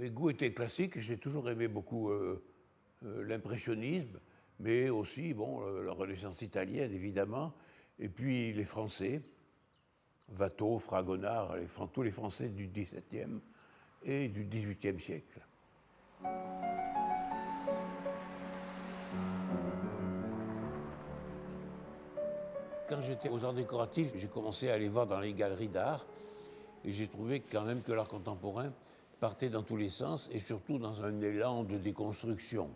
Mes goûts étaient classiques, j'ai toujours aimé beaucoup l'impressionnisme, mais aussi la Renaissance italienne, évidemment, et puis les Français, Watteau, Fragonard, tous les Français du XVIIe et du XVIIIe siècle. Quand j'étais aux arts décoratifs, j'ai commencé à aller voir dans les galeries d'art, et j'ai trouvé quand même que l'art contemporain partait dans tous les sens, et surtout dans un élan de déconstruction.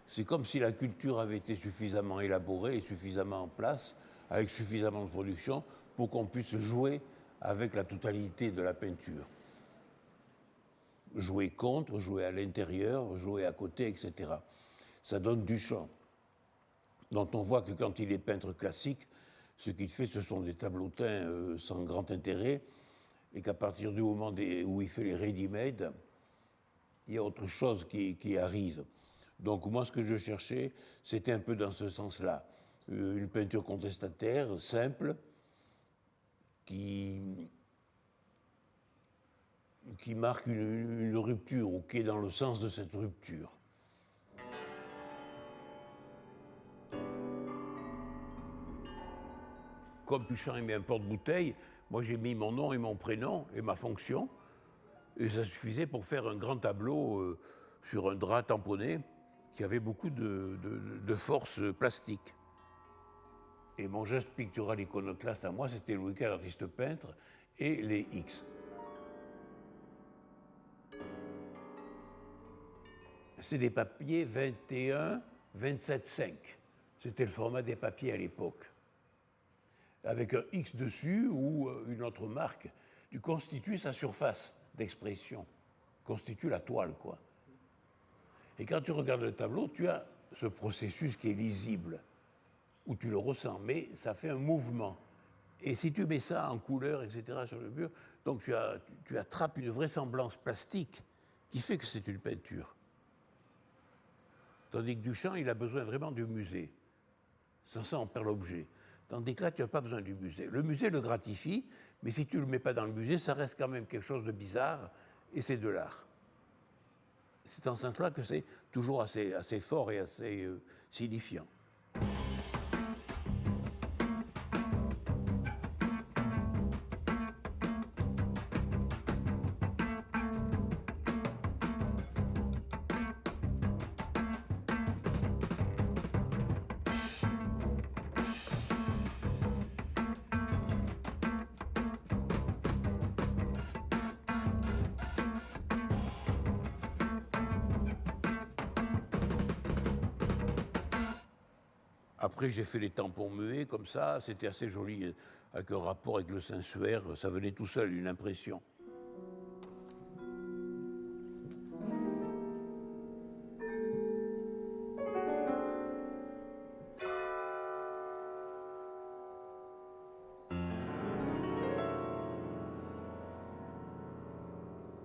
C'est comme si la culture avait été suffisamment élaborée et suffisamment en place, avec suffisamment de production, pour qu'on puisse jouer avec la totalité de la peinture. Jouer contre, jouer à l'intérieur, jouer à côté, etc. Ça donne du champ, dont on voit que quand il est peintre classique, ce qu'il fait, ce sont des tableaux teints sans grand intérêt, et qu'à partir du moment où il fait les ready-made, il y a autre chose qui arrive. Donc moi, ce que je cherchais, c'était un peu dans ce sens-là. Une peinture contestataire, simple, qui marque une rupture, ou qui est dans le sens de cette rupture. Comme Duchamp aimait un porte-bouteille, moi j'ai mis mon nom et mon prénom et ma fonction, et ça suffisait pour faire un grand tableau sur un drap tamponné qui avait beaucoup de force plastique. Et mon geste pictural iconoclaste à moi, c'était Louis XV, artiste peintre, et les X. C'est des papiers 21, 27,5. C'était le format des papiers à l'époque. Avec un X dessus ou une autre marque, tu constitues sa surface d'expression, constitue la toile, quoi. Et quand tu regardes le tableau, tu as ce processus qui est lisible, où tu le ressens, mais ça fait un mouvement. Et si tu mets ça en couleur, etc., sur le mur, donc tu attrapes une vraisemblance plastique qui fait que c'est une peinture. Tandis que Duchamp, il a besoin vraiment du musée. Sans ça, on perd l'objet. Tandis que là, tu n'as pas besoin du musée. Le musée le gratifie, mais si tu ne le mets pas dans le musée, ça reste quand même quelque chose de bizarre, et c'est de l'art. C'est en ce sens-là que c'est toujours assez fort et assez signifiant. Après, j'ai fait les tampons muets, comme ça, c'était assez joli, avec un rapport avec le sensuaire, ça venait tout seul, une impression.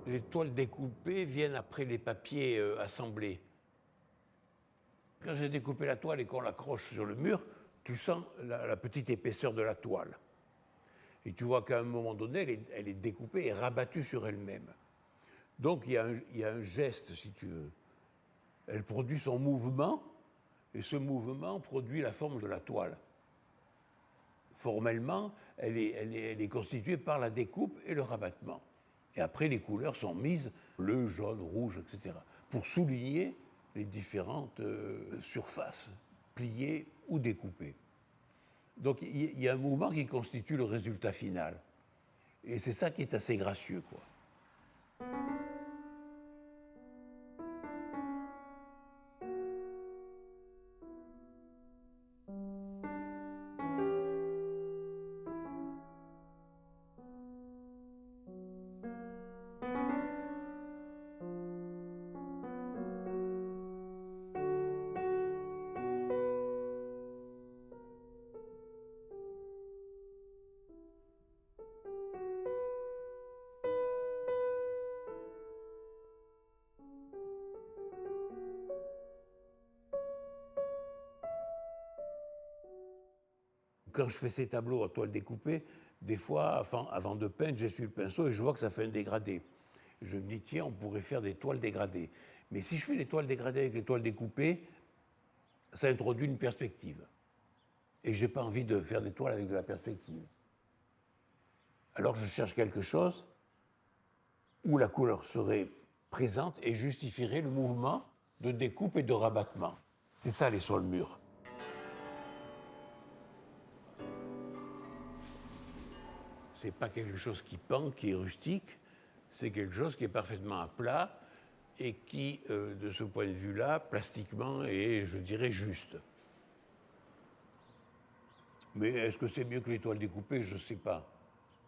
Les toiles découpées viennent après les papiers assemblés. Quand j'ai découpé la toile et qu'on l'accroche sur le mur, tu sens la petite épaisseur de la toile. Et tu vois qu'à un moment donné, elle est découpée et rabattue sur elle-même. Donc il y a un geste, si tu veux. Elle produit son mouvement, et ce mouvement produit la forme de la toile. Formellement, elle est constituée par la découpe et le rabattement. Et après, les couleurs sont mises, bleu, jaune, rouge, etc., pour souligner les différentes surfaces, pliées ou découpées. Donc il y a un mouvement qui constitue le résultat final. Et c'est ça qui est assez gracieux, quoi. Quand je fais ces tableaux à toile découpée, des fois, avant de peindre, j'essuie le pinceau et je vois que ça fait un dégradé. je me dis, tiens, on pourrait faire des toiles dégradées. Mais si je fais les toiles dégradées avec les toiles découpées, ça introduit une perspective. Et je n'ai pas envie de faire des toiles avec de la perspective. Alors je cherche quelque chose où la couleur serait présente et justifierait le mouvement de découpe et de rabattement. C'est ça les sols mûrs. C'est pas quelque chose qui pend, qui est rustique, c'est quelque chose qui est parfaitement à plat et qui, de ce point de vue-là, plastiquement, est, je dirais, juste. Mais est-ce que c'est mieux que les toiles découpées? Je ne sais pas.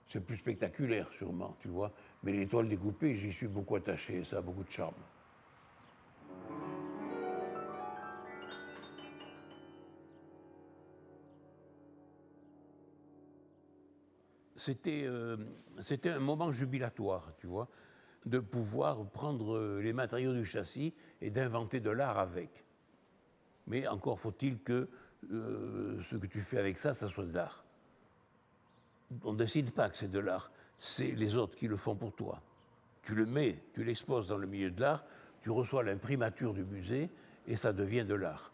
C'est plus spectaculaire, sûrement, tu vois. Mais les toiles découpées, j'y suis beaucoup attaché, ça a beaucoup de charme. C'était un moment jubilatoire, tu vois, de pouvoir prendre les matériaux du châssis et d'inventer de l'art avec. Mais encore faut-il que ce que tu fais avec ça, ça soit de l'art. On ne décide pas que c'est de l'art, c'est les autres qui le font pour toi. Tu le mets, tu l'exposes dans le milieu de l'art, tu reçois l'imprimature du musée et ça devient de l'art.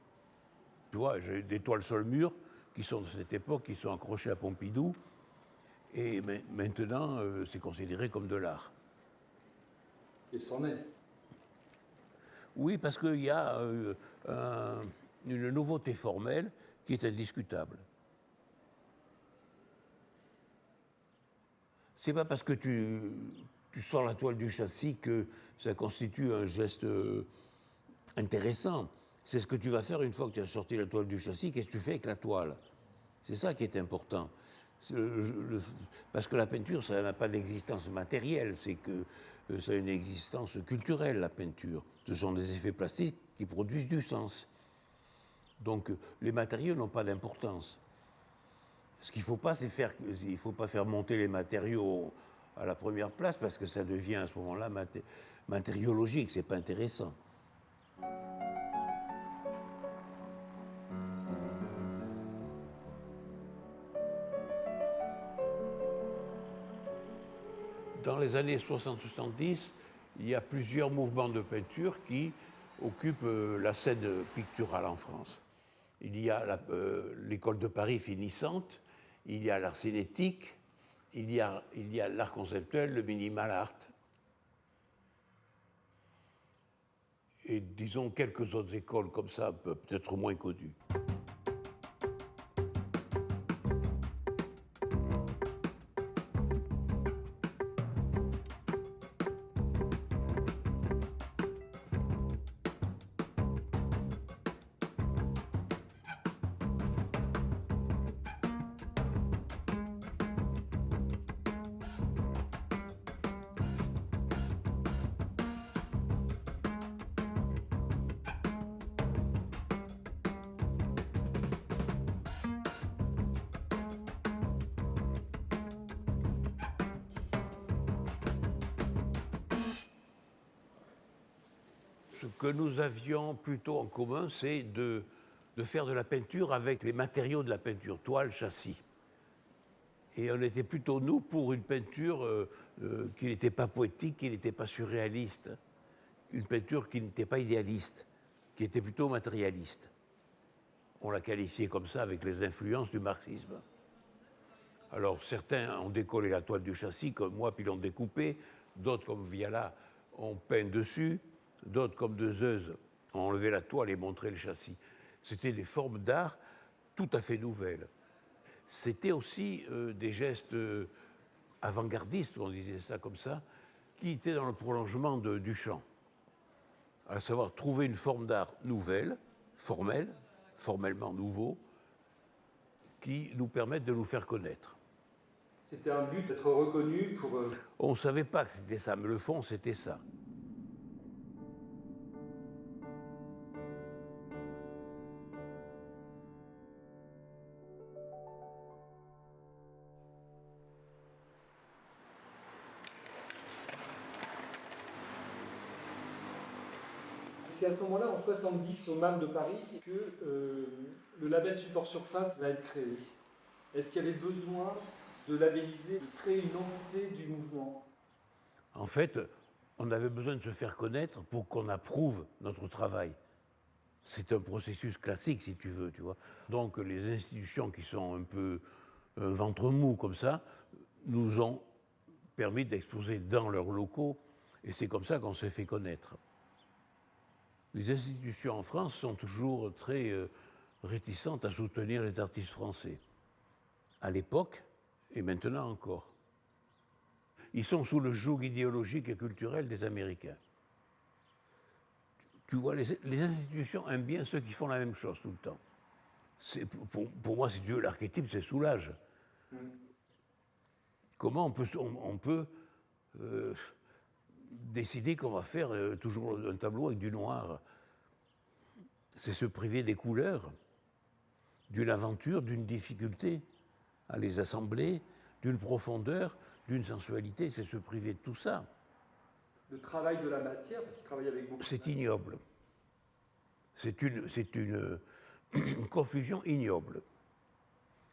Tu vois, j'ai des toiles sur le mur qui sont de cette époque, qui sont accrochées à Pompidou, et maintenant, c'est considéré comme de l'art. Et c'en est. Oui, parce qu'il y a une nouveauté formelle qui est indiscutable. C'est pas parce que tu sors la toile du châssis que ça constitue un geste intéressant. C'est ce que tu vas faire une fois que tu as sorti la toile du châssis, qu'est-ce que tu fais avec la toile? C'est ça qui est important. Parce que la peinture, ça n'a pas d'existence matérielle, c'est que ça a une existence culturelle, la peinture. Ce sont des effets plastiques qui produisent du sens. Donc les matériaux n'ont pas d'importance. Ce qu'il ne faut pas, il faut pas faire monter les matériaux à la première place parce que ça devient à ce moment-là matériologique, c'est pas intéressant. Dans les années 60-70, il y a plusieurs mouvements de peinture qui occupent la scène picturale en France. Il y a l'école de Paris finissante, il y a l'art cinétique, il y a l'art conceptuel, le minimal art. Et disons quelques autres écoles comme ça, peut-être moins connues. Ce que nous avions plutôt en commun, c'est de faire de la peinture avec les matériaux de la peinture, toile, châssis. Et on était plutôt, nous, pour une peinture qui n'était pas poétique, qui n'était pas surréaliste, une peinture qui n'était pas idéaliste, qui était plutôt matérialiste. On l'a qualifiée comme ça avec les influences du marxisme. Alors certains ont décollé la toile du châssis, comme moi, puis l'ont découpée, d'autres, comme Viala, ont peint dessus, d'autres, comme Deleuze, ont enlevé la toile et montré le châssis. C'était des formes d'art tout à fait nouvelles. C'était aussi des gestes avant-gardistes, on disait ça comme ça, qui étaient dans le prolongement de Duchamp. À savoir trouver une forme d'art nouvelle, formellement nouveau, qui nous permette de nous faire connaître. C'était un but d'être reconnu pour... On ne savait pas que c'était ça, mais le fond, c'était ça. C'est à ce moment-là, en 70, au MAM de Paris, que le label Support Surface va être créé. Est-ce qu'il y avait besoin de labelliser, de créer une entité du mouvement? En fait, on avait besoin de se faire connaître pour qu'on approuve notre travail. C'est un processus classique, si tu veux, tu vois. Donc les institutions qui sont un peu ventre mou comme ça, nous ont permis d'exposer dans leurs locaux, et c'est comme ça qu'on s'est fait connaître. Les institutions en France sont toujours très réticentes à soutenir les artistes français. À l'époque, et maintenant encore. Ils sont sous le joug idéologique et culturel des Américains. Tu vois, les institutions aiment bien ceux qui font la même chose tout le temps. Pour moi, si tu veux, l'archétype, c'est Soulages. Comment on peut décider qu'on va faire toujours un tableau avec du noir? C'est se priver des couleurs, d'une aventure, d'une difficulté à les assembler, d'une profondeur, d'une sensualité, c'est se priver de tout ça. Le travail de la matière, parce qu'il travaille avec beaucoup. C'est ignoble. C'est une confusion ignoble.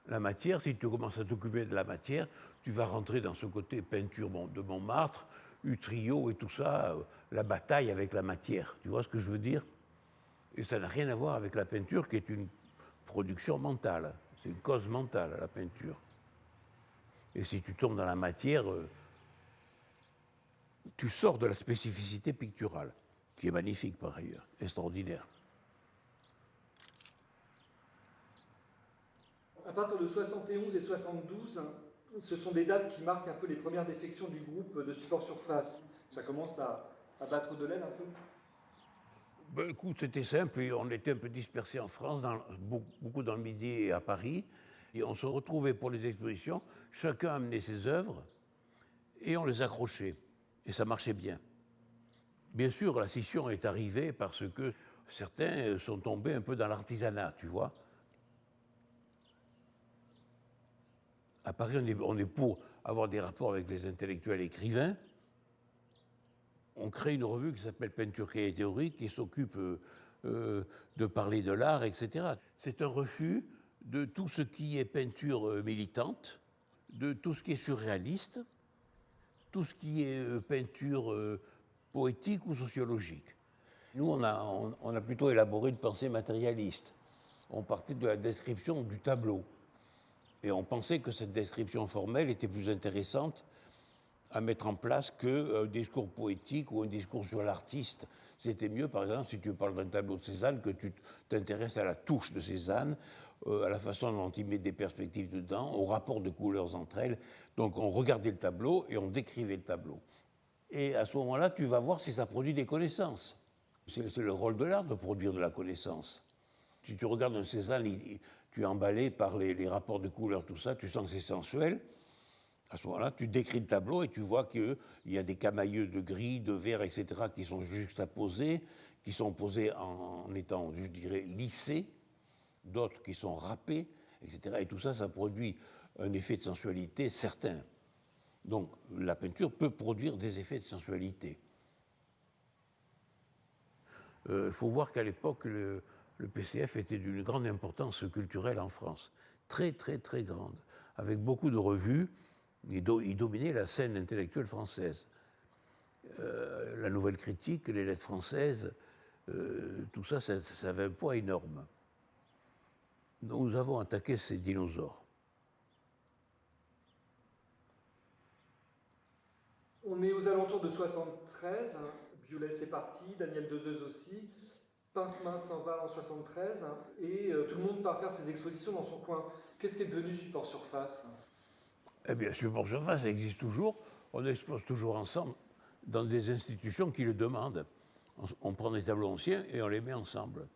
La matière, si tu commences à t'occuper de la matière, tu vas rentrer dans ce côté peinture de Montmartre, Utrillo et tout ça, la bataille avec la matière. Tu vois ce que je veux dire? Et ça n'a rien à voir avec la peinture qui est une production mentale. C'est une cause mentale, la peinture. Et si tu tombes dans la matière, tu sors de la spécificité picturale, qui est magnifique par ailleurs, extraordinaire. À partir de 71 et 72, ce sont des dates qui marquent un peu les premières défections du groupe de support surface. Ça commence à battre de l'aile un peu. Ben, écoute, c'était simple, et on était un peu dispersés en France, beaucoup dans le Midi et à Paris, et on se retrouvait pour les expositions, chacun amenait ses œuvres, et on les accrochait, et ça marchait bien. Bien sûr, la scission est arrivée parce que certains sont tombés un peu dans l'artisanat, tu vois. À Paris, on est pour avoir des rapports avec les intellectuels écrivains. On crée une revue qui s'appelle Peinture et théorie, qui s'occupe de parler de l'art, etc. C'est un refus de tout ce qui est peinture militante, de tout ce qui est surréaliste, tout ce qui est peinture poétique ou sociologique. Nous, on a plutôt élaboré une pensée matérialiste. On partait de la description du tableau. Et on pensait que cette description formelle était plus intéressante à mettre en place qu'un discours poétique ou un discours sur l'artiste. C'était mieux, par exemple, si tu parles d'un tableau de Cézanne, que tu t'intéresses à la touche de Cézanne, à la façon dont il met des perspectives dedans, au rapport de couleurs entre elles. Donc on regardait le tableau et on décrivait le tableau. Et à ce moment-là, tu vas voir si ça produit des connaissances. C'est le rôle de l'art de produire de la connaissance. Si tu regardes un Cézanne, tu es emballé par les rapports de couleurs, tout ça, tu sens que c'est sensuel. À ce moment-là, tu décris le tableau et tu vois qu'il y a des camailleux de gris, de vert, etc., qui sont juxtaposés, qui sont posés en étant, je dirais, lissés, d'autres qui sont râpés, etc. Et tout ça, ça produit un effet de sensualité certain. Donc, la peinture peut produire des effets de sensualité. Il faut voir qu'à l'époque, le PCF était d'une grande importance culturelle en France. Très, très, très grande. Avec beaucoup de revues. Il dominait la scène intellectuelle française. La Nouvelle Critique, les lettres françaises, tout ça, ça avait un poids énorme. Nous avons attaqué ces dinosaures. On est aux alentours de 73, Biolay c'est parti, Daniel Dezeuze aussi, Pincemin s'en va en 73, et tout le monde part faire ses expositions dans son coin. Qu'est-ce qui est devenu support surface? Eh bien, support surface, ça existe toujours. On expose toujours ensemble dans des institutions qui le demandent. On prend des tableaux anciens et on les met ensemble.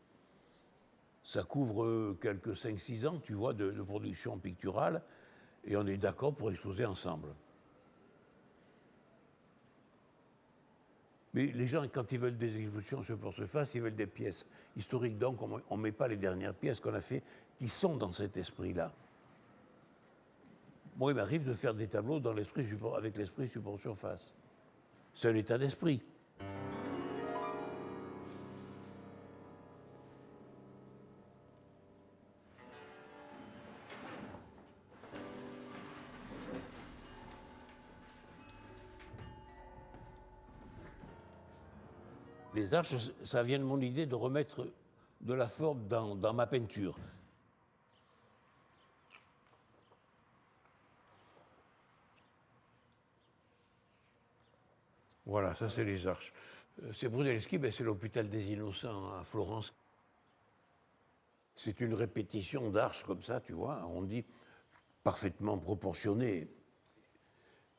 Ça couvre quelques 5-6 ans, tu vois, de production picturale, et on est d'accord pour exposer ensemble. Mais les gens, quand ils veulent des expositions support surface, ils veulent des pièces historiques. Donc, on ne met pas les dernières pièces qu'on a fait qui sont dans cet esprit-là. Moi, il m'arrive de faire des tableaux avec l'esprit support surface. C'est un état d'esprit. Les arches, ça vient de mon idée de remettre de la forme dans ma peinture. Voilà, ça c'est les arches. C'est Brunelleschi, c'est l'hôpital des Innocents à Florence. C'est une répétition d'arches comme ça, tu vois, on dit parfaitement proportionnées.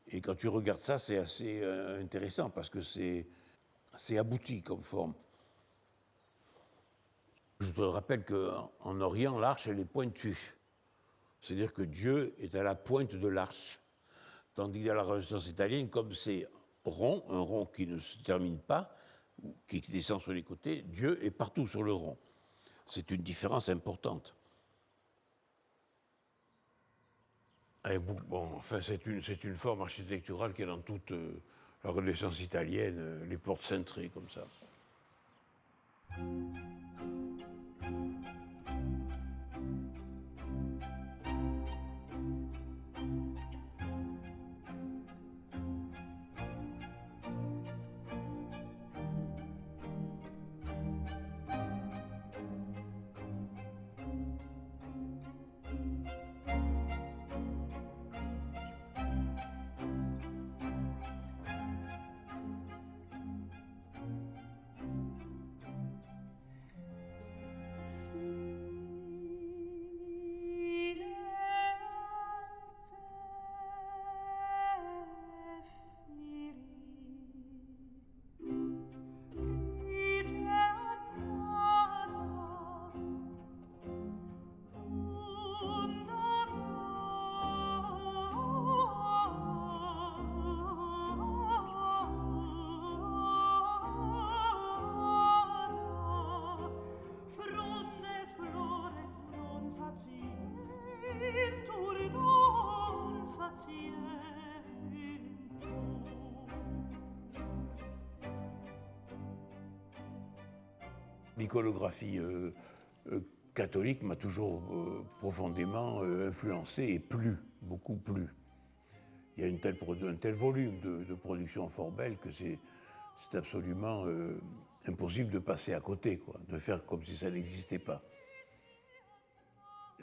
Et quand tu regardes ça, c'est assez intéressant parce que c'est abouti comme forme. Je te rappelle qu'en Orient, l'arche, elle est pointue. C'est-à-dire que Dieu est à la pointe de l'arche. Tandis que dans la Renaissance italienne, comme c'est rond, un rond qui ne se termine pas, qui descend sur les côtés, Dieu est partout sur le rond. C'est une différence importante. Et bon, enfin, c'est une forme architecturale qui est dans toute la Renaissance italienne, les portes cintrées comme ça. L'iconographie catholique m'a toujours profondément influencé et plu, beaucoup plu. Il y a un tel volume de production fort belle que c'est absolument impossible de passer à côté, quoi, de faire comme si ça n'existait pas.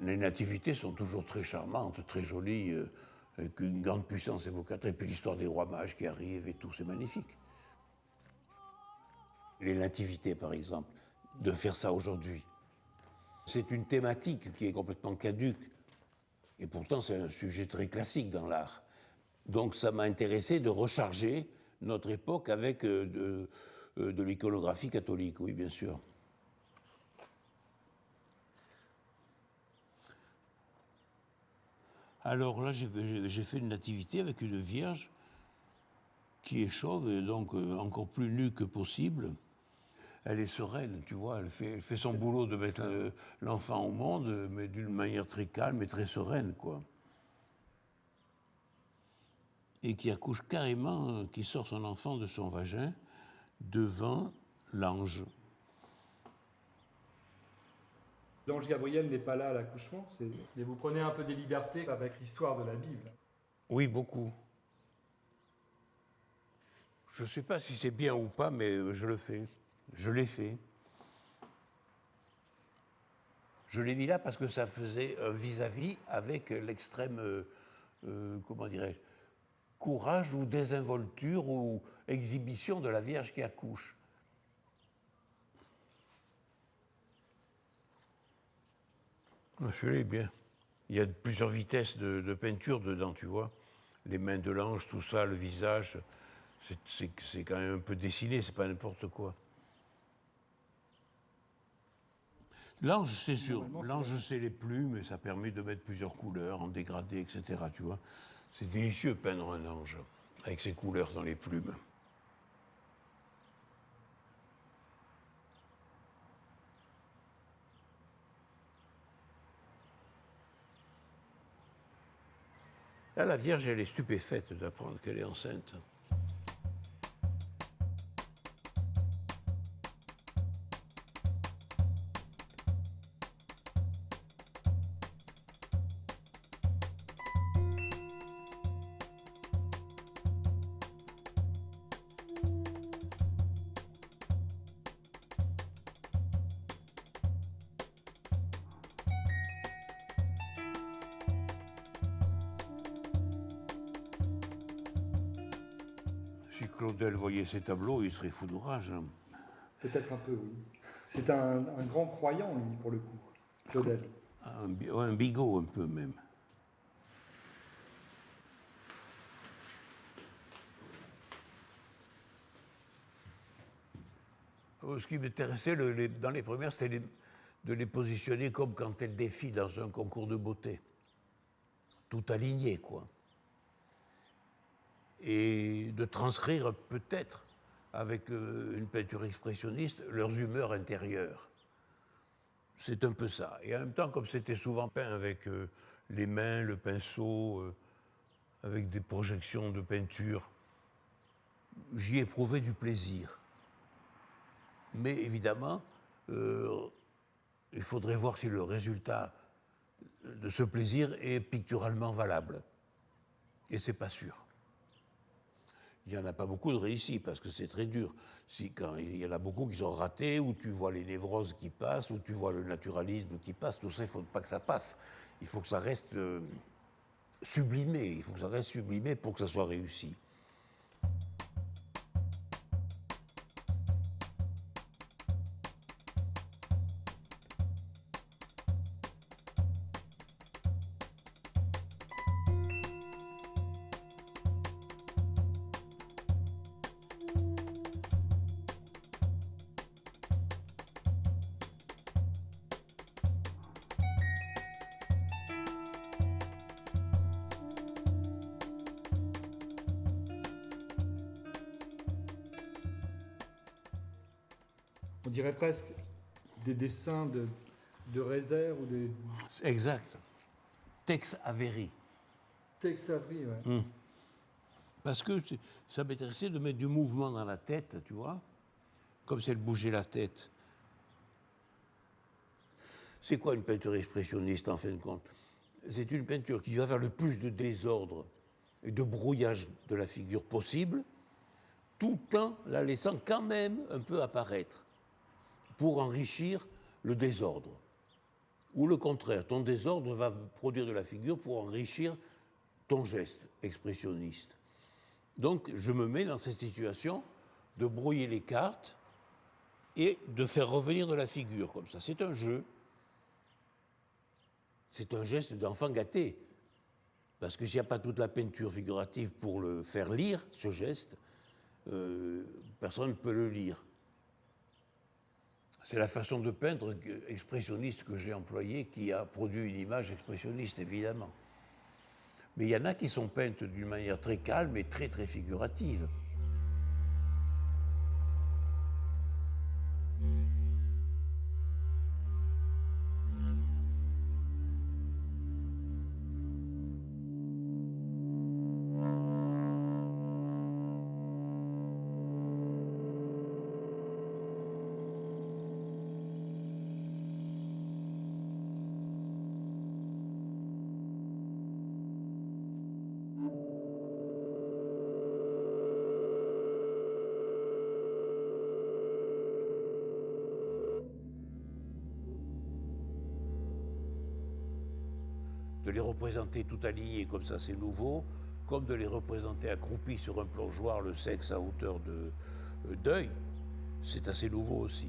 Les nativités sont toujours très charmantes, très jolies, avec une grande puissance évocatrice, et puis l'histoire des rois mages qui arrivent et tout, c'est magnifique. Les nativités, par exemple, de faire ça aujourd'hui. C'est une thématique qui est complètement caduque, et pourtant c'est un sujet très classique dans l'art. Donc ça m'a intéressé de recharger notre époque avec de l'iconographie catholique, oui, bien sûr. Alors là, j'ai fait une nativité avec une vierge qui est chauve, et donc encore plus nue que possible. Elle est sereine, tu vois, elle fait son boulot de mettre l'enfant au monde, mais d'une manière très calme et très sereine, quoi. Et qui accouche carrément, qui sort son enfant de son vagin devant l'ange. L'ange Gabriel n'est pas là à l'accouchement, mais vous prenez un peu des libertés avec l'histoire de la Bible. Oui, beaucoup. Je ne sais pas si c'est bien ou pas, mais je le fais. Je l'ai fait. Je l'ai mis là parce que ça faisait un vis-à-vis avec l'extrême, comment dirais-je, courage ou désinvolture ou exhibition de la Vierge qui accouche. Celui-là est bien. Il y a plusieurs vitesses de peinture dedans, tu vois. Les mains de l'ange, tout ça, le visage, c'est quand même un peu dessiné, c'est pas n'importe quoi. L'ange, c'est sûr. L'ange, c'est les plumes et ça permet de mettre plusieurs couleurs en dégradé, etc. Tu vois. C'est délicieux peindre un ange avec ses couleurs dans les plumes. Là, la Vierge, elle est stupéfaite d'apprendre qu'elle est enceinte. Si Claudel voyait ces tableaux, il serait fou de rage. Hein. Peut-être un peu, oui. C'est un grand croyant, lui, pour le coup, Claudel. Un bigot, un peu même. Ce qui m'intéressait dans les premières, c'était de les positionner comme quand elles défilent dans un concours de beauté. Tout aligné, quoi. Et de transcrire peut-être, avec une peinture expressionniste, leurs humeurs intérieures. C'est un peu ça. Et en même temps, comme c'était souvent peint avec les mains, le pinceau, avec des projections de peinture, j'y éprouvais du plaisir. Mais évidemment, il faudrait voir si le résultat de ce plaisir est picturalement valable. Et c'est pas sûr. Il n'y en a pas beaucoup de réussis parce que c'est très dur. Quand il y en a beaucoup qui sont ratés, où tu vois les névroses qui passent, où tu vois le naturalisme qui passe, tout ça, il ne faut pas que ça passe. Il faut que ça reste sublimé. Il faut que ça reste sublimé pour que ça soit réussi. On dirait presque des dessins de Rézère ou des... Exact. Tex Avery. Tex Avery, ouais. Parce que ça m'intéressait de mettre du mouvement dans la tête, tu vois, comme si elle bougeait la tête. C'est quoi une peinture expressionniste, en fin de compte? C'est une peinture qui va faire le plus de désordre et de brouillage de la figure possible, tout en la laissant quand même un peu apparaître, pour enrichir le désordre. Ou le contraire, ton désordre va produire de la figure pour enrichir ton geste expressionniste. Donc, je me mets dans cette situation de brouiller les cartes et de faire revenir de la figure comme ça. C'est un jeu. C'est un geste d'enfant gâté. Parce que s'il n'y a pas toute la peinture figurative pour le faire lire, ce geste, personne ne peut le lire. C'est la façon de peindre expressionniste que j'ai employée qui a produit une image expressionniste, évidemment. Mais il y en a qui sont peintes d'une manière très calme et très, très figurative. De les représenter tout alignés comme ça, c'est nouveau, comme de les représenter accroupis sur un plongeoir, le sexe à hauteur de d'œil, c'est assez nouveau aussi.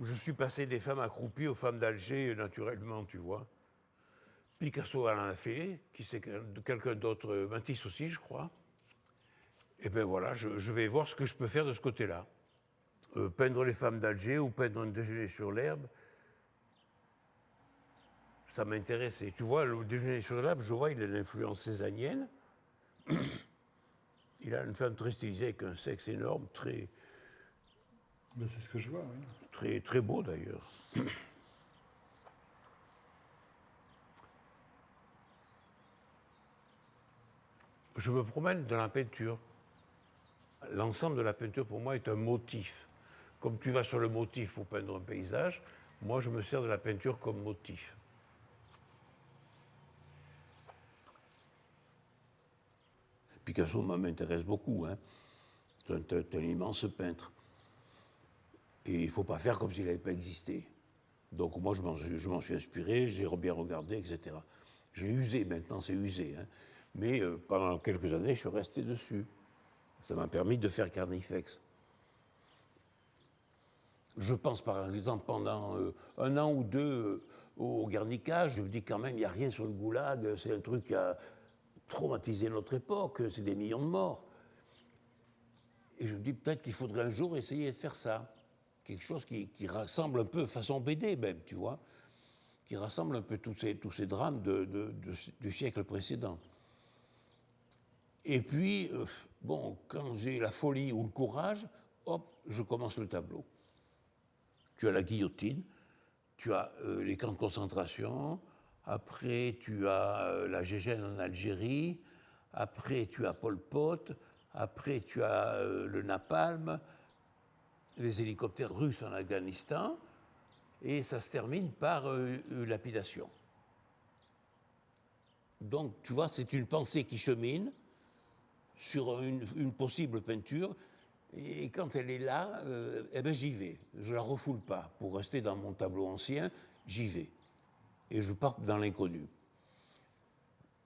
Je suis passé des femmes accroupies aux femmes d'Alger, naturellement, tu vois. Picasso en a fait, qui c'est quelqu'un d'autre, Matisse aussi, je crois. Et bien voilà, je vais voir ce que je peux faire de ce côté-là. Peindre les femmes d'Alger ou peindre un déjeuner sur l'herbe, ça m'intéressait. Tu vois, le déjeuner sur l'herbe, je vois, il a l'influence cézannienne. Il a une femme très stylisée avec un sexe énorme, très... Ben, c'est ce que je vois, oui. Très, très beau d'ailleurs. Je me promène dans la peinture. L'ensemble de la peinture, pour moi, est un motif. Comme tu vas sur le motif pour peindre un paysage, moi, je me sers de la peinture comme motif. Picasso m'intéresse beaucoup. Hein. C'est un immense peintre. Et il ne faut pas faire comme s'il n'avait pas existé. Donc moi, je m'en suis inspiré, j'ai bien regardé, etc. J'ai usé, maintenant c'est usé. Hein. Mais pendant quelques années, je suis resté dessus. Ça m'a permis de faire Carnifex. Je pense par exemple pendant un an ou deux au Guernica, je me dis quand même, il n'y a rien sur le goulag, c'est un truc qui a traumatisé notre époque, c'est des millions de morts. Et je me dis peut-être qu'il faudrait un jour essayer de faire ça. Quelque chose qui rassemble un peu, façon BD même, tu vois, qui rassemble un peu tous ces drames du siècle précédent. Et puis, bon, quand j'ai la folie ou le courage, hop, je commence le tableau. Tu as la guillotine, tu as les camps de concentration, après tu as la Gégène en Algérie, après tu as Pol Pot, après tu as le napalm, les hélicoptères russes en Afghanistan, et ça se termine par une lapidation. Donc, tu vois, c'est une pensée qui chemine sur une possible peinture, et quand elle est là, eh ben j'y vais. Je ne la refoule pas. Pour rester dans mon tableau ancien, j'y vais. Et je pars dans l'inconnu.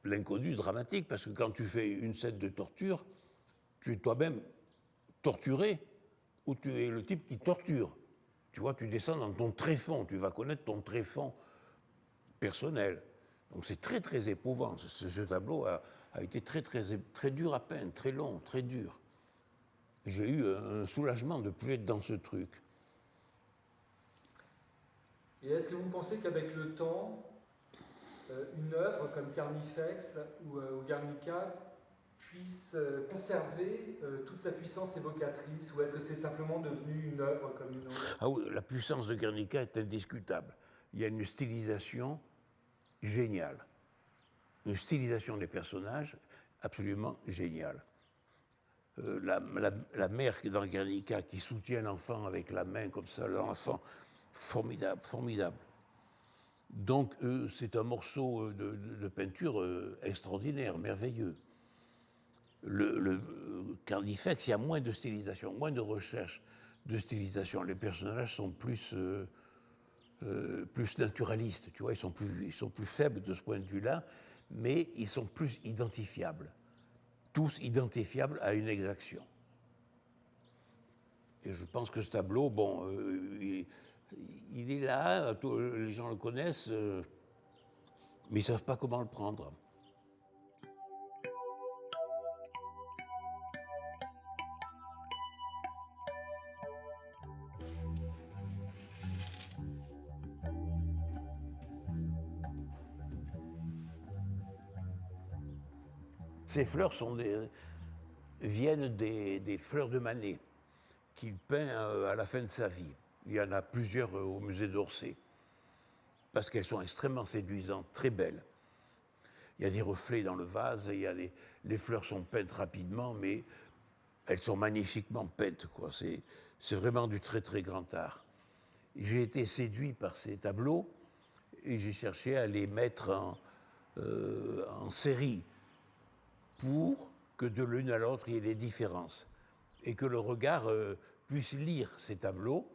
L'inconnu dramatique, parce que quand tu fais une scène de torture, tu es toi-même torturé, ou tu es le type qui torture. Tu vois, tu descends dans ton tréfonds, tu vas connaître ton tréfonds personnel. Donc c'est très très éprouvant. Ce tableau a été très dur à peindre, très long, très dur. J'ai eu un soulagement de ne plus être dans ce truc. Et est-ce que vous pensez qu'avec le temps, une œuvre comme Carnifex ou Guernica puisse conserver toute sa puissance évocatrice, ou est-ce que c'est simplement devenu une œuvre comme une autre? Ah oui, la puissance de Guernica est indiscutable. Il y a une stylisation géniale. Une stylisation des personnages absolument géniale. La mère qui est dans Guernica qui soutient l'enfant avec la main comme ça, l'enfant, formidable, formidable. Donc c'est un morceau de peinture extraordinaire, merveilleux. Le Carnifex, il y a moins de stylisation, moins de recherche de stylisation. Les personnages sont plus naturalistes, tu vois, ils sont plus faibles de ce point de vue-là, mais ils sont plus identifiables. Tous identifiables à une exaction. Et je pense que ce tableau, bon, il est là, les gens le connaissent, mais ils ne savent pas comment le prendre. Ces fleurs viennent des fleurs de Manet, qu'il peint à la fin de sa vie. Il y en a plusieurs au musée d'Orsay, parce qu'elles sont extrêmement séduisantes, très belles. Il y a des reflets dans le vase, les fleurs sont peintes rapidement, mais elles sont magnifiquement peintes, quoi. C'est vraiment du très très grand art. J'ai été séduit par ces tableaux et j'ai cherché à les mettre en série pour que de l'une à l'autre, il y ait des différences et que le regard puisse lire ces tableaux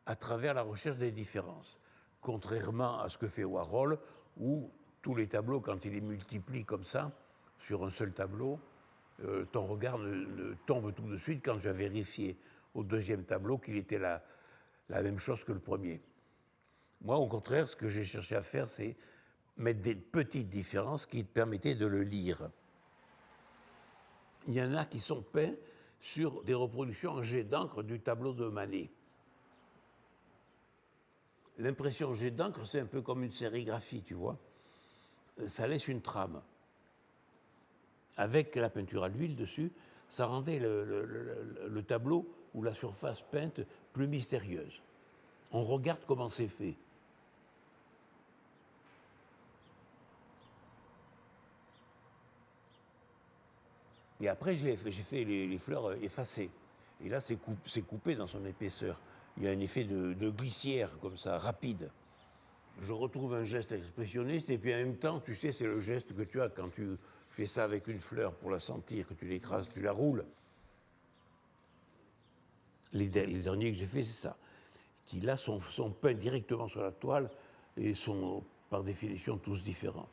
à travers la recherche des différences. Contrairement à ce que fait Warhol, où tous les tableaux, quand il les multiplie comme ça, sur un seul tableau, ton regard ne tombe tout de suite quand tu as vérifié au deuxième tableau qu'il était la même chose que le premier. Moi, au contraire, ce que j'ai cherché à faire, c'est mettre des petites différences qui te permettaient de le lire. Il y en a qui sont peints sur des reproductions en jet d'encre du tableau de Manet. L'impression jet d'encre, c'est un peu comme une sérigraphie, tu vois. Ça laisse une trame. Avec la peinture à l'huile dessus, ça rendait le tableau ou la surface peinte plus mystérieuse. On regarde comment c'est fait. Et après, j'ai fait les fleurs effacées. Et là, c'est coupé dans son épaisseur. Il y a un effet de glissière, comme ça, rapide. Je retrouve un geste expressionniste, et puis en même temps, tu sais, c'est le geste que tu as quand tu fais ça avec une fleur pour la sentir, que tu l'écrases, tu la roules. Les derniers que j'ai faits, c'est ça. Qui là sont peints directement sur la toile et sont par définition tous différents.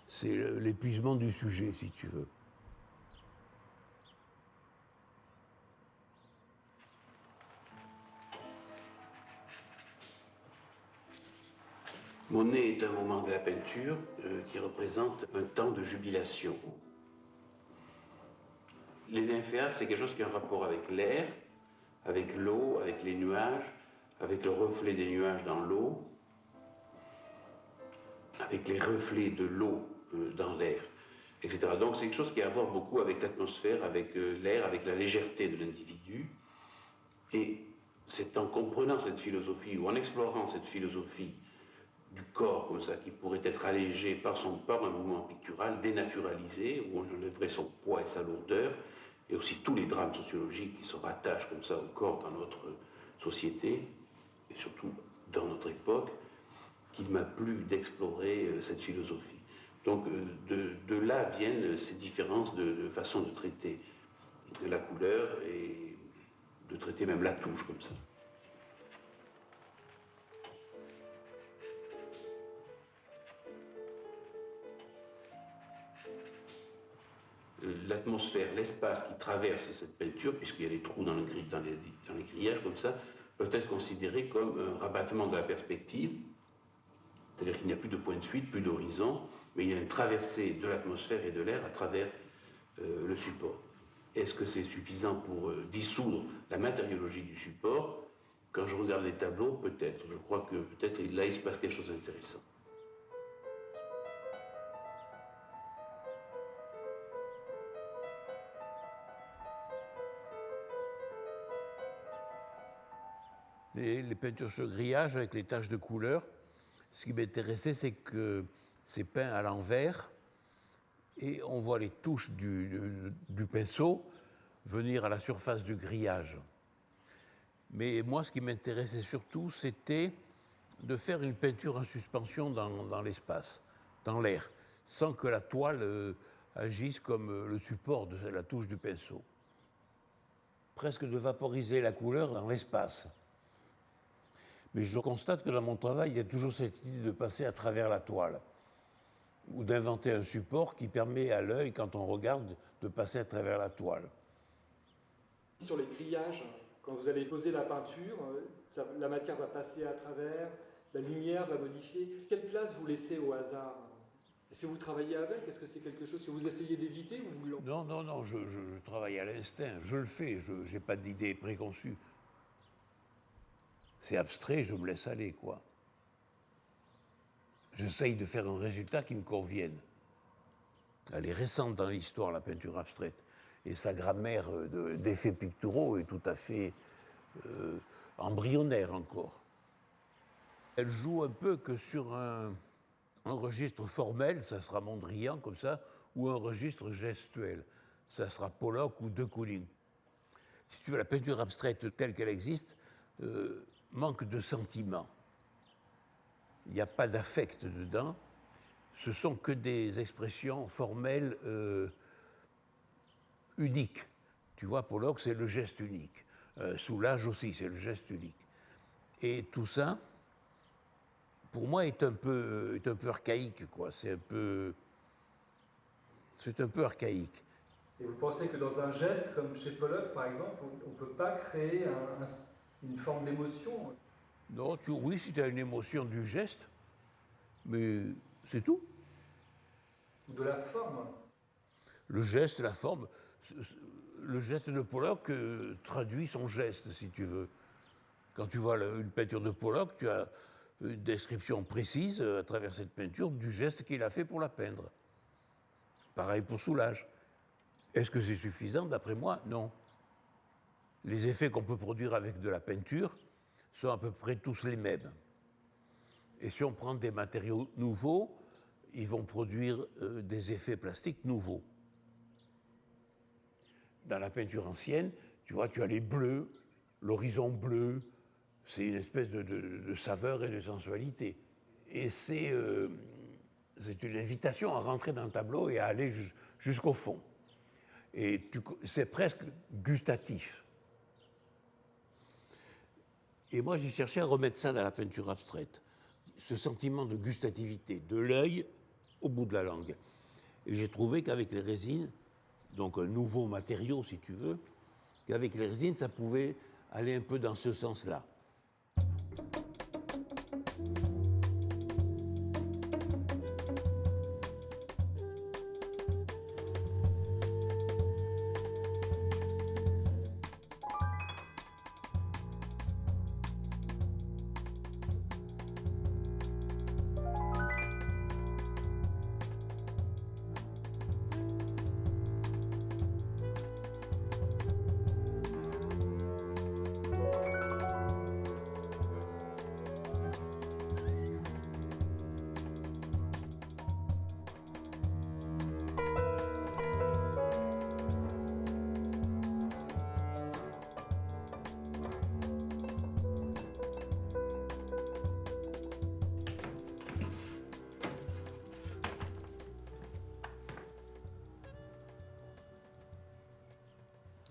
C'est l'épuisement du sujet, si tu veux. Monet est un moment de la peinture qui représente un temps de jubilation. Les nymphéas, c'est quelque chose qui a un rapport avec l'air, avec l'eau, avec les nuages, avec le reflet des nuages dans l'eau, avec les reflets de l'eau dans l'air, etc. Donc c'est quelque chose qui a à voir beaucoup avec l'atmosphère, avec l'air, avec la légèreté de l'individu. Et c'est en comprenant cette philosophie, ou en explorant cette philosophie du corps comme ça, qui pourrait être allégé par un mouvement pictural, dénaturalisé, où on enlèverait son poids et sa lourdeur, et aussi tous les drames sociologiques qui se rattachent comme ça au corps dans notre société, et surtout dans notre époque, qu'il m'a plu d'explorer cette philosophie. Donc de là viennent ces différences de façon de traiter de la couleur et de traiter même la touche comme ça. L'atmosphère, l'espace qui traverse cette peinture, puisqu'il y a des trous dans les grillages comme ça, peuvent être considérés comme un rabattement de la perspective, c'est-à-dire qu'il n'y a plus de point de fuite, plus d'horizon, mais il y a une traversée de l'atmosphère et de l'air à travers le support. Est-ce que c'est suffisant pour dissoudre la matériologie du support? Quand je regarde les tableaux, peut-être. Je crois que peut-être là, il se passe quelque chose d'intéressant. Les peintures sur grillage avec les taches de couleur, ce qui m'intéressait, c'est que c'est peint à l'envers et on voit les touches du pinceau venir à la surface du grillage. Mais moi, ce qui m'intéressait surtout, c'était de faire une peinture en suspension dans l'espace, dans l'air, sans que la toile agisse comme le support de la touche du pinceau. Presque de vaporiser la couleur dans l'espace. Mais je constate que dans mon travail, il y a toujours cette idée de passer à travers la toile, ou d'inventer un support qui permet à l'œil, quand on regarde, de passer à travers la toile. Sur les grillages, quand vous allez poser la peinture, la matière va passer à travers, la lumière va modifier. Quelle place vous laissez au hasard? Est-ce que vous travaillez avec? Est-ce que c'est quelque chose que vous essayez d'éviter ou vous... Non, je travaille à l'instinct, je le fais, je n'ai pas d'idée préconçue. C'est abstrait, je me laisse aller, quoi. J'essaye de faire un résultat qui me convienne. Elle est récente dans l'histoire, la peinture abstraite. Et sa grammaire d'effets picturaux est tout à fait embryonnaire encore. Elle joue un peu que sur un registre formel, ça sera Mondrian comme ça, ou un registre gestuel, ça sera Pollock ou de Kooning. Si tu veux, la peinture abstraite telle qu'elle existe manque de sentiment. Il n'y a pas d'affect dedans. Ce sont que des expressions formelles uniques. Tu vois, Pollock, c'est le geste unique. Soulages aussi, c'est le geste unique. Et tout ça, pour moi, est un peu archaïque, quoi. C'est un peu archaïque. Et vous pensez que dans un geste, comme chez Pollock, par exemple, on ne peut pas créer une forme d'émotion? Non, oui, si tu as une émotion du geste, mais c'est tout. Ou de la forme? Le geste, la forme. Le geste de Pollock traduit son geste, si tu veux. Quand tu vois une peinture de Pollock, tu as une description précise à travers cette peinture du geste qu'il a fait pour la peindre. Pareil pour Soulages. Est-ce que c'est suffisant? D'après moi, non. Les effets qu'on peut produire avec de la peinture sont à peu près tous les mêmes. Et si on prend des matériaux nouveaux, ils vont produire des effets plastiques nouveaux. dans la peinture ancienne, tu vois, tu as les bleus, l'horizon bleu, c'est une espèce de saveur et de sensualité. Et c'est une invitation à rentrer dans le tableau et à aller jusqu'au fond. Et c'est presque gustatif. Et moi, j'ai cherché à remettre ça dans la peinture abstraite, ce sentiment de gustativité, de l'œil au bout de la langue. Et j'ai trouvé qu'avec les résines, donc un nouveau matériau, si tu veux, qu'avec les résines, ça pouvait aller un peu dans ce sens-là.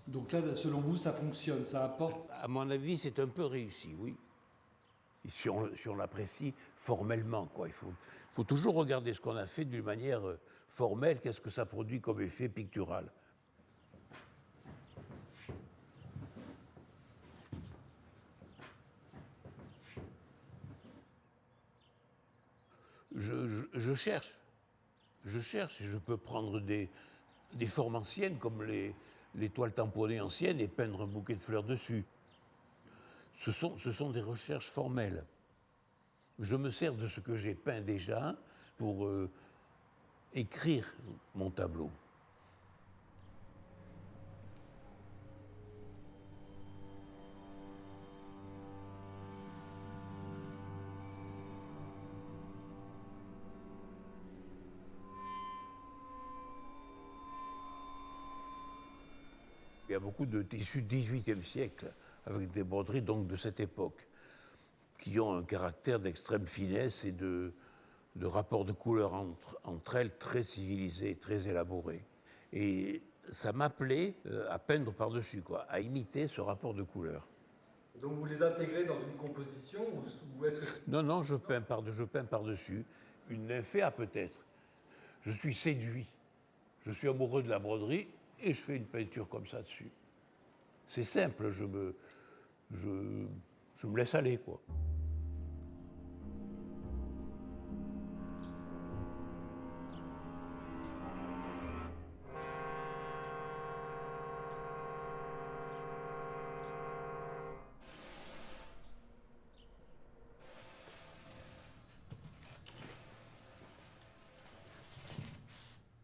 Donc là, selon vous, ça fonctionne, ça apporte... À mon avis, c'est un peu réussi, oui. Et si on l'apprécie formellement, quoi. Il faut toujours regarder ce qu'on a fait d'une manière formelle, qu'est-ce que ça produit comme effet pictural. Je cherche, je peux prendre des formes anciennes comme les toiles tamponnées anciennes et peindre un bouquet de fleurs dessus. Ce sont des recherches formelles. Je me sers de ce que j'ai peint déjà pour écrire mon tableau. Il y a beaucoup de tissus du XVIIIe siècle, avec des broderies donc de cette époque, qui ont un caractère d'extrême finesse et de rapport de couleurs entre elles très civilisé, très élaboré. Et ça m'appelait à peindre par-dessus, quoi, à imiter ce rapport de couleurs. Donc vous les intégrez dans une composition ou est-ce que... Non, je peins par-dessus. Une nymphéa peut-être. Je suis séduit. Je suis amoureux de la broderie et je fais une peinture comme ça dessus. C'est simple, je me laisse aller, quoi.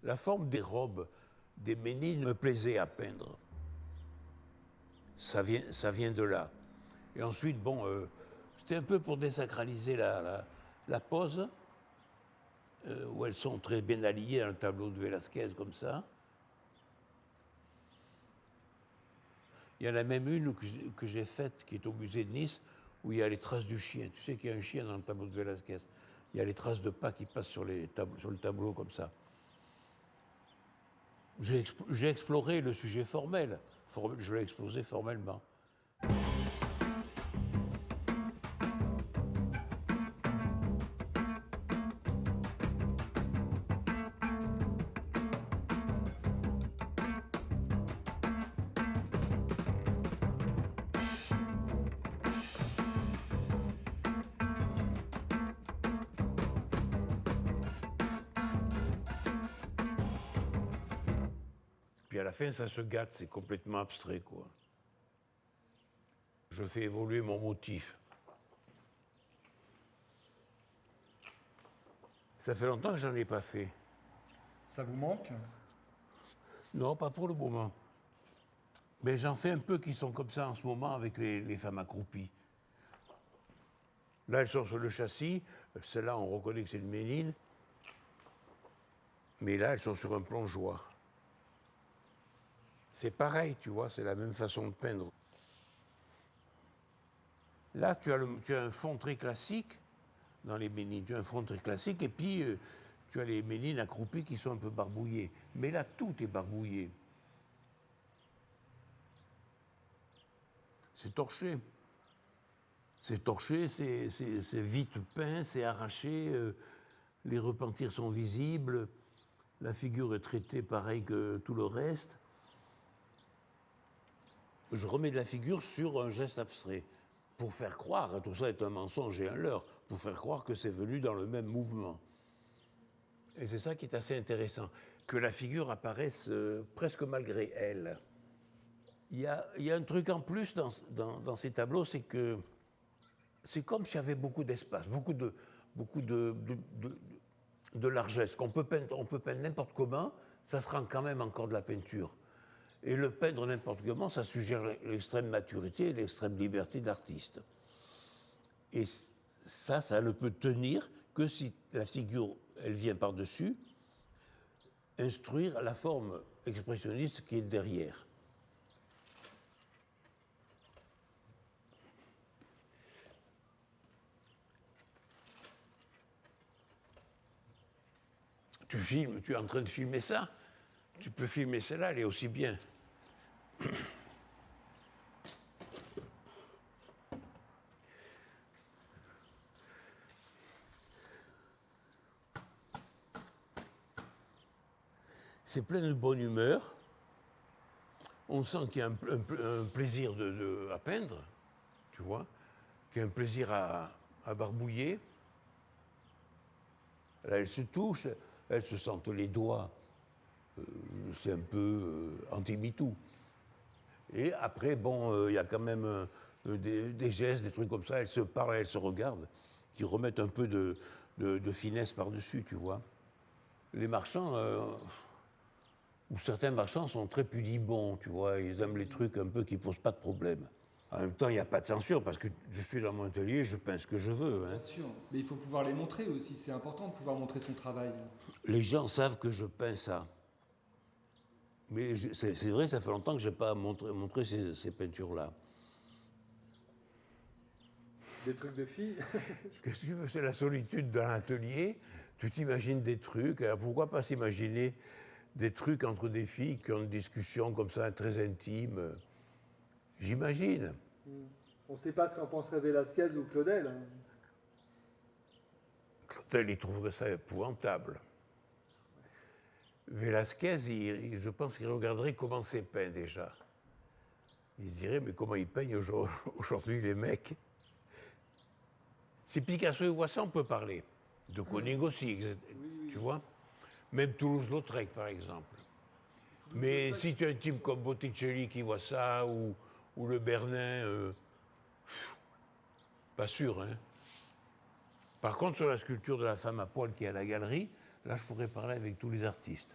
La forme des robes des Ménines me plaisait à peindre. Ça vient de là. Et ensuite, c'était un peu pour désacraliser la pose, où elles sont très bien alignées dans le tableau de Velázquez, comme ça. Il y en a même une que j'ai faite, qui est au musée de Nice, où il y a les traces du chien. Tu sais qu'il y a un chien dans le tableau de Velázquez. Il y a les traces de pas qui passent sur le tableau, comme ça. J'ai exploré le sujet formel. Je l'ai explosé formellement. Puis à la fin, ça se gâte, c'est complètement abstrait, quoi. Je fais évoluer mon motif. Ça fait longtemps que j'en ai pas fait. Ça vous manque? Non, pas pour le moment. Mais j'en fais un peu qui sont comme ça en ce moment avec les femmes accroupies. Là, elles sont sur le châssis. Celle-là, on reconnaît que c'est une Ménine. Mais là, elles sont sur un plongeoir. c'est pareil, tu vois, c'est la même façon de peindre. Là, tu as un fond très classique dans les Ménines, tu as un fond très classique, et puis tu as les Ménines accroupies qui sont un peu barbouillées. Mais là, tout est barbouillé. C'est torché. C'est torché, c'est vite peint, c'est arraché, les repentirs sont visibles, la figure est traitée pareil que tout le reste. Je remets de la figure sur un geste abstrait, pour faire croire, tout ça est un mensonge et un leurre, pour faire croire que c'est venu dans le même mouvement. Et c'est ça qui est assez intéressant, que la figure apparaisse presque malgré elle. Il y a un truc en plus dans ces tableaux, c'est que c'est comme s'il y avait beaucoup d'espace, beaucoup de largesse. On peut peindre n'importe comment, ça se rend quand même encore de la peinture. Et le peindre n'importe comment, ça suggère l'extrême maturité et l'extrême liberté de l'artiste. Et ça ne peut tenir que si la figure, elle vient par-dessus, instruire la forme expressionniste qui est derrière. Tu filmes, tu es en train de filmer ça, tu peux filmer celle-là, elle est aussi bien. C'est plein de bonne humeur. On sent qu'il y a un plaisir à peindre, tu vois, qu'il y a un plaisir à barbouiller. Là, elle se touche, elle se sente les doigts. C'est un peu anti-MeToo. Et après, bon, il y a quand même des gestes, des trucs comme ça, elles se parlent, elles se regardent, qui remettent un peu de finesse par-dessus, tu vois. Les marchands, ou certains marchands sont très pudibonds, tu vois, ils aiment les trucs un peu qui ne posent pas de problème. En même temps, il n'y a pas de censure, parce que je suis dans mon atelier, je peins ce que je veux. Hein. Bien sûr, mais il faut pouvoir les montrer aussi, c'est important de pouvoir montrer son travail. Les gens savent que je peins ça. Mais c'est vrai, ça fait longtemps que je n'ai pas montré ces peintures-là. Des trucs de filles. Qu'est-ce que tu veux, c'est la solitude dans l'atelier. Tu t'imagines des trucs. Alors pourquoi pas s'imaginer des trucs entre des filles qui ont une discussion comme ça, très intime. J'imagine. On ne sait pas ce qu'en penserait Velázquez ou Claudel. Claudel, il trouverait ça épouvantable. Velázquez, je pense qu'il regarderait comment c'est peint déjà. Il se dirait, mais comment ils peignent aujourd'hui les mecs? Si Picasso voit ça, on peut parler. De Koenig aussi, tu vois. Même Toulouse-Lautrec, par exemple. Mais si tu as un type comme Botticelli qui voit ça, ou le Bernin, pas sûr, hein. Par contre, sur la sculpture de la femme à poil qui est à la galerie, là, je pourrais parler avec tous les artistes.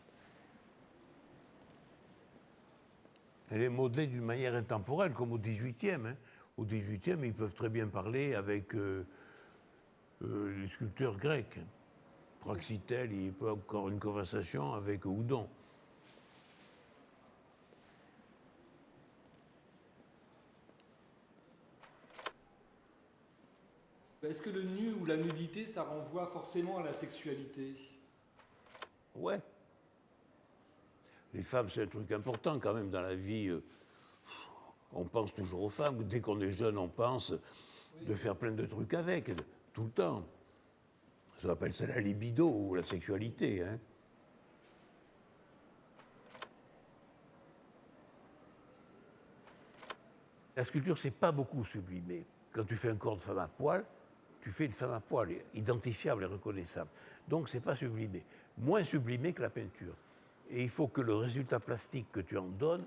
Elle est modelée d'une manière intemporelle, comme au XVIIIe. Hein. Au XVIIIe, ils peuvent très bien parler avec les sculpteurs grecs. Praxitèle, il peut avoir une conversation avec Houdon. Est-ce que le nu ou la nudité, ça renvoie forcément à la sexualité? Ouais. Les femmes, c'est un truc important quand même dans la vie. On pense toujours aux femmes. Dès qu'on est jeune, on pense de faire plein de trucs avec, tout le temps. Ça s'appelle ça la libido ou la sexualité. Hein. La sculpture, c'est pas beaucoup sublimé. Quand tu fais un corps de femme à poil, tu fais une femme à poil, identifiable et reconnaissable. Donc, c'est pas sublimé. Moins sublimé que la peinture. Et il faut que le résultat plastique que tu en donnes,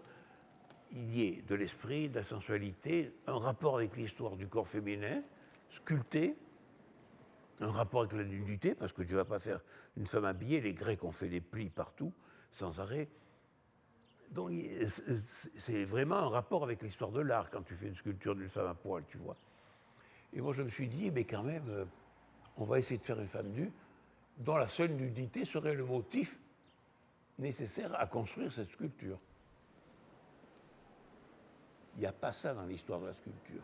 il y ait de l'esprit, de la sensualité, un rapport avec l'histoire du corps féminin, sculpté, un rapport avec la nudité, parce que tu ne vas pas faire une femme habillée. Les Grecs ont fait des plis partout, sans arrêt. Donc, c'est vraiment un rapport avec l'histoire de l'art quand tu fais une sculpture d'une femme à poil, tu vois. Et moi, je me suis dit, mais quand même, on va essayer de faire une femme nue dont la seule nudité serait le motif nécessaire à construire cette sculpture. Il n'y a pas ça dans l'histoire de la sculpture.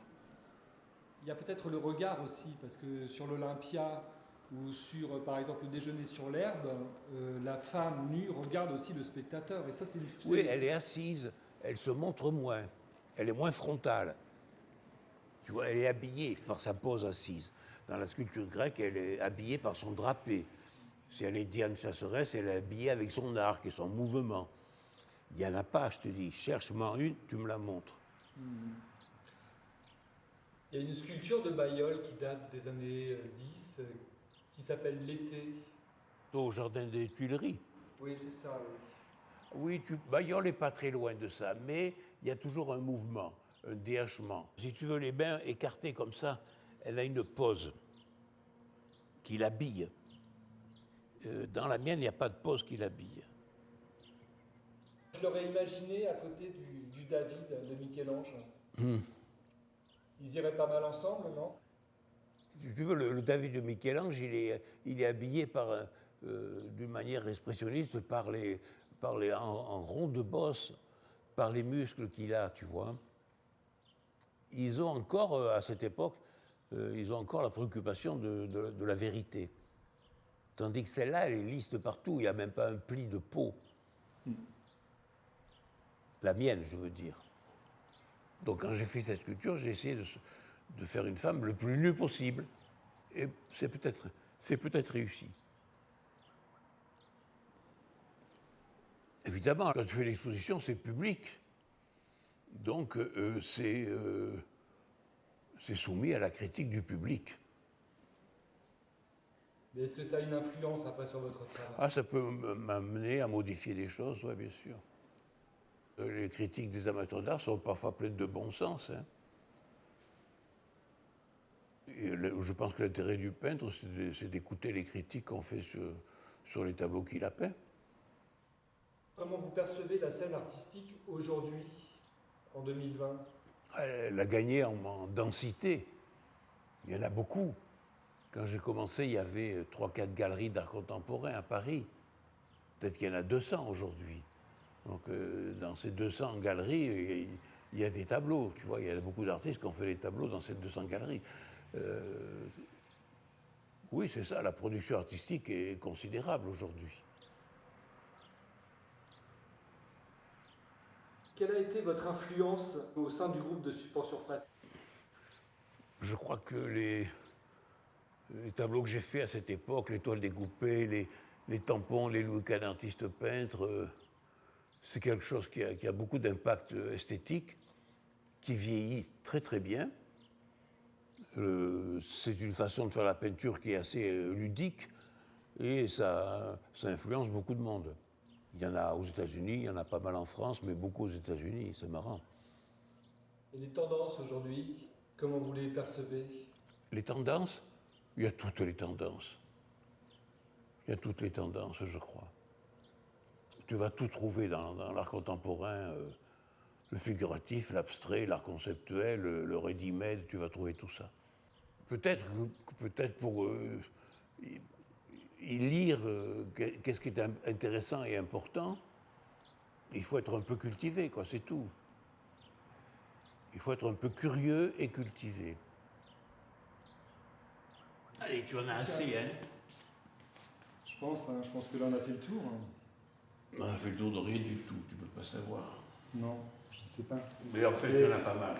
Il y a peut-être le regard aussi, parce que sur l'Olympia ou sur, par exemple, le déjeuner sur l'herbe, la femme nue regarde aussi le spectateur. Et ça, c'est Oui, elle est assise, elle se montre moins, elle est moins frontale. Tu vois, elle est habillée par sa pose assise. Dans la sculpture grecque, elle est habillée par son drapé. Si elle est Diane Chasseresse, elle est habillée avec son arc et son mouvement. Il n'y en a pas, je te dis. Cherche-moi une, tu me la montres. Il y a une sculpture de Bailleul qui date des années 10, qui s'appelle L'été. Au jardin des Tuileries. Oui, c'est ça, Oui, oui. Bailleul n'est pas très loin de ça, mais il y a toujours un mouvement, un déhachement. Si tu veux les mains écartées comme ça, elle a une pose qui l'habille. Dans la mienne, il n'y a pas de pose qui l'habille. Je l'aurais imaginé à côté du David de Michel-Ange. Ils iraient pas mal ensemble, non? Si tu veux, le David de Michel-Ange, il est habillé d'une manière expressionniste en rond de bosse, par les muscles qu'il a, tu vois. Ils ont encore, à cette époque, ils ont encore la préoccupation de la vérité. Tandis que celle-là, elle est lisse de partout, il n'y a même pas un pli de peau. La mienne, je veux dire. Donc quand j'ai fait cette sculpture, j'ai essayé de faire une femme le plus nue possible. Et c'est peut-être réussi. Évidemment, quand tu fais l'exposition, c'est public. Donc c'est soumis à la critique du public. Mais est-ce que ça a une influence après sur votre travail? Ah, ça peut m'amener à modifier des choses, oui, bien sûr. Les critiques des amateurs d'art sont parfois pleines de bon sens. Hein. Et je pense que l'intérêt du peintre, c'est d'écouter les critiques qu'on fait sur les tableaux qu'il a peints. Comment vous percevez la scène artistique aujourd'hui, en 2020? Elle a gagné en densité. Il y en a beaucoup. Quand j'ai commencé, il y avait 3-4 galeries d'art contemporain à Paris. Peut-être qu'il y en a 200 aujourd'hui. Donc, dans ces 200 galeries, il y a des tableaux. Tu vois, il y a beaucoup d'artistes qui ont fait des tableaux dans ces 200 galeries. Oui, c'est ça. La production artistique est considérable aujourd'hui. Quelle a été votre influence au sein du groupe de Support Surface? Je crois que les tableaux que j'ai faits à cette époque, les toiles découpées, les tampons, les Louis XV artistes peintres, c'est quelque chose qui a beaucoup d'impact esthétique, qui vieillit très très bien. C'est une façon de faire la peinture qui est assez ludique et ça influence beaucoup de monde. Il y en a aux États-Unis, il y en a pas mal en France, mais beaucoup aux États-Unis, c'est marrant. Et les tendances aujourd'hui, comment vous les percevez? Les tendances? Il y a toutes les tendances. Il y a toutes les tendances, je crois. Tu vas tout trouver dans l'art contemporain, le figuratif, l'abstrait, l'art conceptuel, le ready-made, tu vas trouver tout ça. Peut-être pour y lire qu'est-ce qui est intéressant et important, il faut être un peu cultivé, quoi, c'est tout. Il faut être un peu curieux et cultivé. Allez, tu en as assez, hein? Je pense que là on a fait le tour. On a fait le tour de rien du tout, tu ne peux pas savoir. Non, je ne sais pas. Mais en fait, il y en a pas mal.